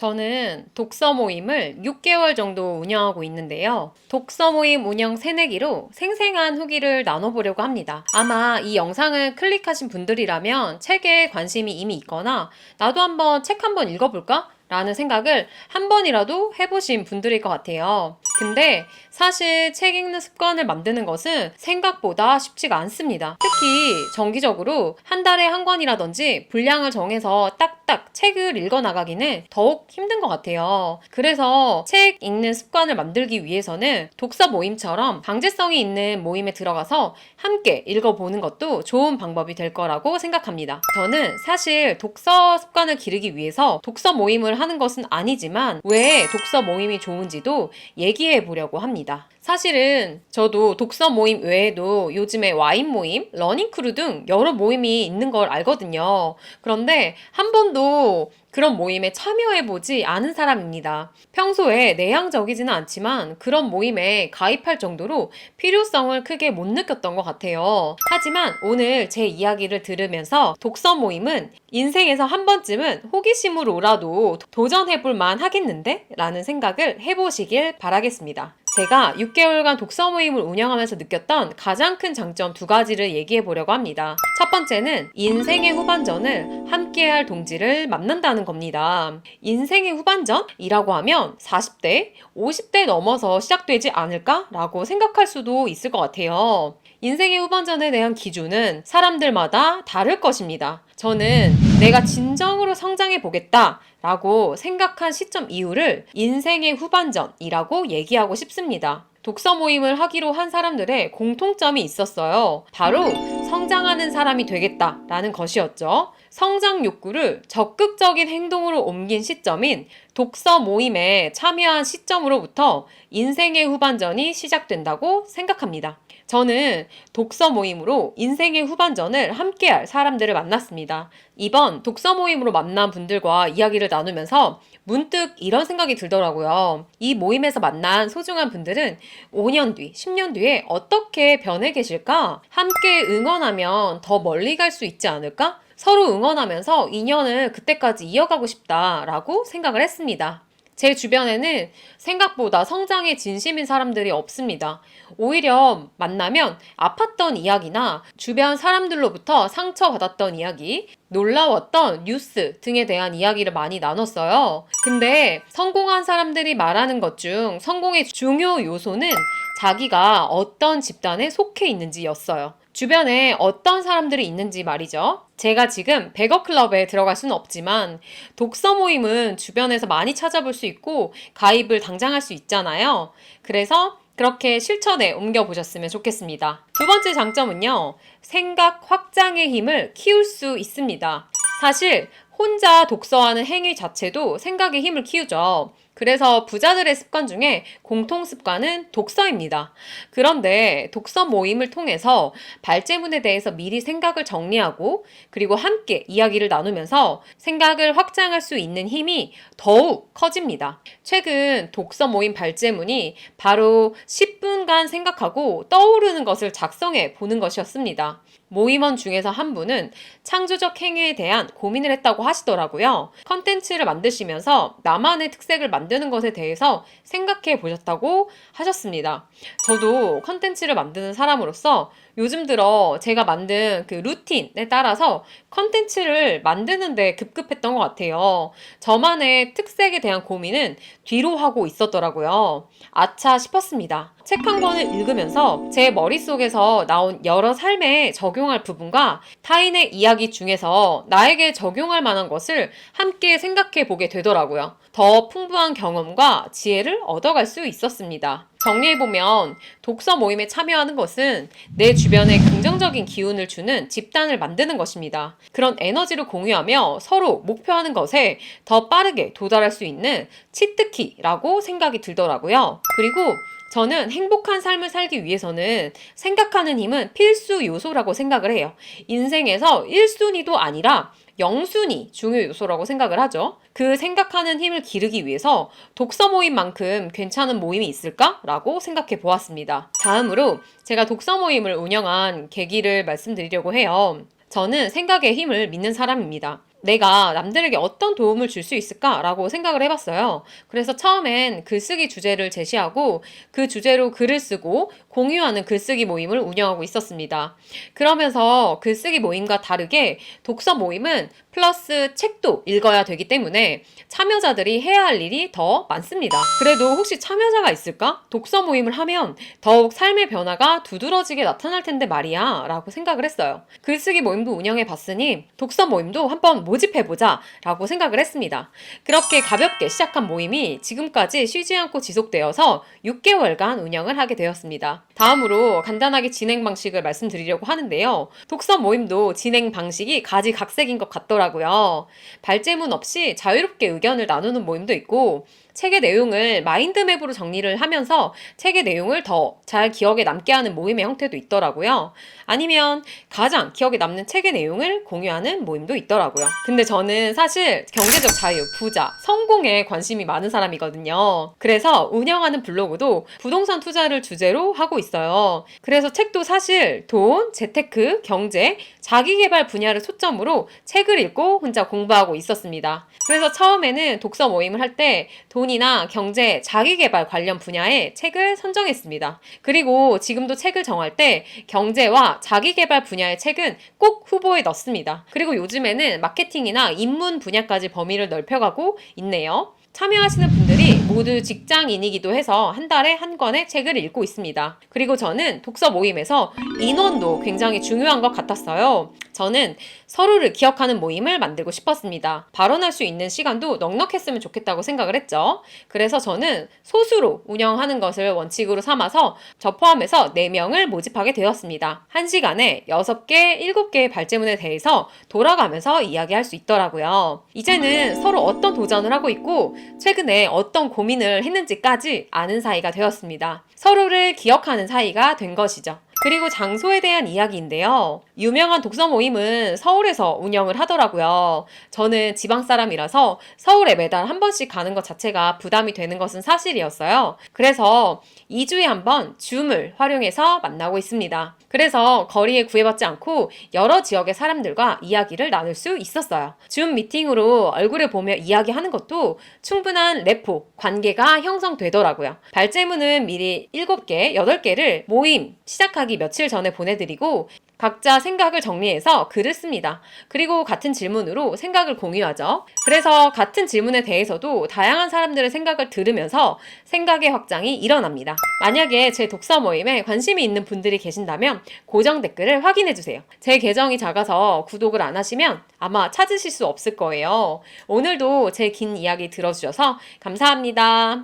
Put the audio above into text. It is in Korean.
저는 독서 모임을 6개월 정도 운영하고 있는데요. 독서 모임 운영 새내기로 생생한 후기를 나눠보려고 합니다. 아마 이 영상을 클릭하신 분들이라면 책에 관심이 이미 있거나 나도 한번 책 한번 읽어볼까? 라는 생각을 한 번이라도 해보신 분들일 것 같아요. 근데 사실 책 읽는 습관을 만드는 것은 생각보다 쉽지가 않습니다. 특히 정기적으로 한 달에 한 권이라든지 분량을 정해서 딱딱 책을 읽어 나가기는 더욱 힘든 것 같아요. 그래서 책 읽는 습관을 만들기 위해서는 독서 모임처럼 강제성이 있는 모임에 들어가서 함께 읽어보는 것도 좋은 방법이 될 거라고 생각합니다. 저는 사실 독서 습관을 기르기 위해서 독서 모임을 하는 것은 아니지만 왜 독서 모임이 좋은지도 얘기해 보려고 합니다. 사실은 저도 독서 모임 외에도 요즘에 와인 모임, 러닝크루 등 여러 모임이 있는 걸 알거든요. 그런데 한 번도 그런 모임에 참여해보지 않은 사람입니다. 평소에 내향적이지는 않지만 그런 모임에 가입할 정도로 필요성을 크게 못 느꼈던 것 같아요. 하지만 오늘 제 이야기를 들으면서 독서 모임은 인생에서 한 번쯤은 호기심으로라도 도전해볼 만 하겠는데? 라는 생각을 해보시길 바라겠습니다. 제가 6개월간 독서 모임을 운영하면서 느꼈던 가장 큰 장점 2가지를 얘기해 보려고 합니다. 첫 번째는 인생의 후반전을 함께할 동지를 만난다는 겁니다. 인생의 후반전이라고 하면 40대, 50대 넘어서 시작되지 않을까라고 생각할 수도 있을 것 같아요. 인생의 후반전에 대한 기준은 사람들마다 다를 것입니다. 저는 내가 진정으로 성장해 보겠다 라고 생각한 시점 이후를 인생의 후반전이라고 얘기하고 싶습니다. 독서 모임을 하기로 한 사람들의 공통점이 있었어요. 바로 성장하는 사람이 되겠다라는 것이었죠. 성장 욕구를 적극적인 행동으로 옮긴 시점인 독서 모임에 참여한 시점으로부터 인생의 후반전이 시작된다고 생각합니다. 저는 독서 모임으로 인생의 후반전을 함께할 사람들을 만났습니다. 이번 독서 모임으로 만난 분들과 이야기를 나누면서 문득 이런 생각이 들더라고요. 이 모임에서 만난 소중한 분들은 5년 뒤, 10년 뒤에 어떻게 변해 계실까? 함께 응원하면 더 멀리 갈 수 있지 않을까? 서로 응원하면서 인연을 그때까지 이어가고 싶다라고 생각을 했습니다. 제 주변에는 생각보다 성장에 진심인 사람들이 없습니다. 오히려 만나면 아팠던 이야기나 주변 사람들로부터 상처받았던 이야기, 놀라웠던 뉴스 등에 대한 이야기를 많이 나눴어요. 근데 성공한 사람들이 말하는 것 중 성공의 중요 요소는 자기가 어떤 집단에 속해 있는지였어요. 주변에 어떤 사람들이 있는지 말이죠. 제가 지금 백어클럽에 들어갈 수는 없지만 독서 모임은 주변에서 많이 찾아볼 수 있고 가입을 당장 할 수 있잖아요. 그래서 그렇게 실천에 옮겨보셨으면 좋겠습니다. 2번째 장점은요. 생각 확장의 힘을 키울 수 있습니다. 사실 혼자 독서하는 행위 자체도 생각의 힘을 키우죠. 그래서 부자들의 습관 중에 공통 습관은 독서입니다. 그런데 독서 모임을 통해서 발제문에 대해서 미리 생각을 정리하고 그리고 함께 이야기를 나누면서 생각을 확장할 수 있는 힘이 더욱 커집니다. 최근 독서 모임 발제문이 바로 10분간 생각하고 떠오르는 것을 작성해 보는 것이었습니다. 모임원 중에서 한 분은 창조적 행위에 대한 고민을 했다고 하시더라고요. 컨텐츠를 만드시면서 나만의 특색을 만드는 것에 대해서 생각해 보셨다고 하셨습니다. 저도 컨텐츠를 만드는 사람으로서 요즘 들어 제가 만든 그 루틴에 따라서 컨텐츠를 만드는데 급급했던 것 같아요. 저만의 특색에 대한 고민은 뒤로 하고 있었더라고요. 아차 싶었습니다. 책 한 권을 읽으면서 제 머릿속에서 나온 여러 삶에 적용할 부분과 타인의 이야기 중에서 나에게 적용할 만한 것을 함께 생각해 보게 되더라고요. 더 풍부한 경험과 지혜를 얻어갈 수 있었습니다. 정리해보면 독서 모임에 참여하는 것은 내 주변에 긍정적인 기운을 주는 집단을 만드는 것입니다. 그런 에너지를 공유하며 서로 목표하는 것에 더 빠르게 도달할 수 있는 치트키라고 생각이 들더라고요. 그리고 저는 행복한 삶을 살기 위해서는 생각하는 힘은 필수 요소라고 생각을 해요. 인생에서 1순위도 아니라 0순위 중요 요소라고 생각을 하죠. 그 생각하는 힘을 기르기 위해서 독서 모임만큼 괜찮은 모임이 있을까? 라고 생각해 보았습니다. 다음으로 제가 독서 모임을 운영한 계기를 말씀드리려고 해요. 저는 생각의 힘을 믿는 사람입니다. 내가 남들에게 어떤 도움을 줄 수 있을까라고 생각을 해봤어요. 그래서 처음엔 글쓰기 주제를 제시하고 그 주제로 글을 쓰고 공유하는 글쓰기 모임을 운영하고 있었습니다. 그러면서 글쓰기 모임과 다르게 독서 모임은 플러스 책도 읽어야 되기 때문에 참여자들이 해야 할 일이 더 많습니다. 그래도 혹시 참여자가 있을까? 독서 모임을 하면 더욱 삶의 변화가 두드러지게 나타날 텐데 말이야 라고 생각을 했어요. 글쓰기 모임도 운영해 봤으니 독서 모임도 한번 모집해보자 라고 생각을 했습니다. 그렇게 가볍게 시작한 모임이 지금까지 쉬지 않고 지속되어서 6개월간 운영을 하게 되었습니다. 다음으로 간단하게 진행 방식을 말씀드리려고 하는데요. 독서 모임도 진행 방식이 가지각색인 것 같더라고요. 발제문 없이 자유롭게 의견을 나누는 모임도 있고 책의 내용을 마인드맵으로 정리를 하면서 책의 내용을 더 잘 기억에 남게 하는 모임의 형태도 있더라고요. 아니면 가장 기억에 남는 책의 내용을 공유하는 모임도 있더라고요. 근데 저는 사실 경제적 자유, 부자, 성공에 관심이 많은 사람이거든요. 그래서 운영하는 블로그도 부동산 투자를 주제로 하고 있어요. 그래서 책도 사실 돈, 재테크, 경제, 자기계발 분야를 초점으로 책을 읽고 혼자 공부하고 있었습니다. 그래서 처음에는 독서 모임을 할 때 돈이나 경제, 자기계발 관련 분야의 책을 선정했습니다. 그리고 지금도 책을 정할 때 경제와 자기계발 분야의 책은 꼭 후보에 넣습니다. 그리고 요즘에는 마케팅이나 인문 분야까지 범위를 넓혀가고 있네요. 참여하시는 분들이 모두 직장인이기도 해서 한 달에 한 권의 책을 읽고 있습니다. 그리고 저는 독서 모임에서 인원도 굉장히 중요한 것 같았어요. 저는 서로를 기억하는 모임을 만들고 싶었습니다. 발언할 수 있는 시간도 넉넉했으면 좋겠다고 생각을 했죠. 그래서 저는 소수로 운영하는 것을 원칙으로 삼아서 저 포함해서 4명을 모집하게 되었습니다. 1시간에 6개, 7개의 발제문에 대해서 돌아가면서 이야기할 수 있더라고요. 이제는 서로 어떤 도전을 하고 있고 최근에 어떤 고민을 했는지까지 아는 사이가 되었습니다. 서로를 기억하는 사이가 된 것이죠. 그리고 장소에 대한 이야기인데요. 유명한 독서 모임은 서울에서 운영을 하더라고요. 저는 지방 사람이라서 서울에 매달 한 번씩 가는 것 자체가 부담이 되는 것은 사실이었어요. 그래서 2주에 한 번 줌을 활용해서 만나고 있습니다. 그래서 거리에 구애받지 않고 여러 지역의 사람들과 이야기를 나눌 수 있었어요. 줌 미팅으로 얼굴을 보며 이야기하는 것도 충분한 레포, 관계가 형성되더라고요. 발제문은 미리 7개, 8개를 모임 시작하기 며칠 전에 보내드리고 각자 생각을 정리해서 글을 씁니다. 그리고 같은 질문으로 생각을 공유하죠. 그래서 같은 질문에 대해서도 다양한 사람들의 생각을 들으면서 생각의 확장이 일어납니다. 만약에 제 독서 모임에 관심이 있는 분들이 계신다면 고정 댓글을 확인해주세요. 제 계정이 작아서 구독을 안 하시면 아마 찾으실 수 없을 거예요. 오늘도 제 긴 이야기 들어주셔서 감사합니다.